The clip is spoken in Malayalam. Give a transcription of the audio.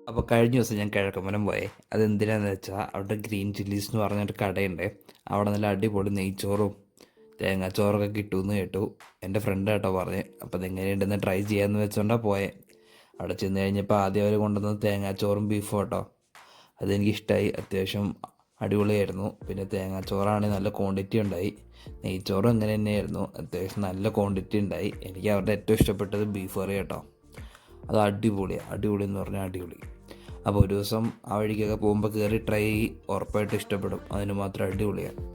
അപ്പോൾ കഴിഞ്ഞ ദിവസം ഞാൻ കിഴക്കമ്പലം പോയേ. അതെന്തിനാന്ന് വെച്ചാൽ അവിടെ ഗ്രീൻ ചില്ലീസ് എന്ന് പറഞ്ഞൊരു കടയുണ്ട്. അവിടെ നല്ല അടിപൊളി നെയ്ച്ചോറും തേങ്ങാച്ചോറൊക്കെ കിട്ടുമെന്ന് കേട്ടു. എൻ്റെ ഫ്രണ്ട് കേട്ടോ പറഞ്ഞ്. അപ്പോൾ അതെങ്ങനെയുണ്ടെന്ന് ട്രൈ ചെയ്യാമെന്ന് വെച്ചോണ്ടാണ് പോയെ. അവിടെ ചെന്ന് കഴിഞ്ഞപ്പോൾ ആദ്യം അവർ കൊണ്ടുവന്നത് തേങ്ങാച്ചോറും ബീഫും കേട്ടോ. അതെനിക്കിഷ്ടമായി. അത്യാവശ്യം അടിപൊളിയായിരുന്നു. പിന്നെ തേങ്ങാച്ചോറാണെങ്കിൽ നല്ല ക്വാണ്ടിറ്റി ഉണ്ടായി. നെയ്ച്ചോറും അങ്ങനെ തന്നെയായിരുന്നു, അത്യാവശ്യം നല്ല ക്വാണ്ടിറ്റി ഉണ്ടായി. എനിക്ക് അവരുടെ ഏറ്റവും ഇഷ്ടപ്പെട്ടത് ബീഫ് കറി കേട്ടോ. അത് അടിപൊളിയാണ്. അടിപൊളി എന്ന് പറഞ്ഞാൽ അടിപൊളി. അപ്പോൾ ഒരു ദിവസം ആ വഴിക്കൊക്കെ പോകുമ്പോൾ കയറി ട്രൈ ചെയ്യ്, ഉറപ്പായിട്ട് ഇഷ്ടപ്പെടും. അതിന് മാത്രം അടിപൊളിയാണ്.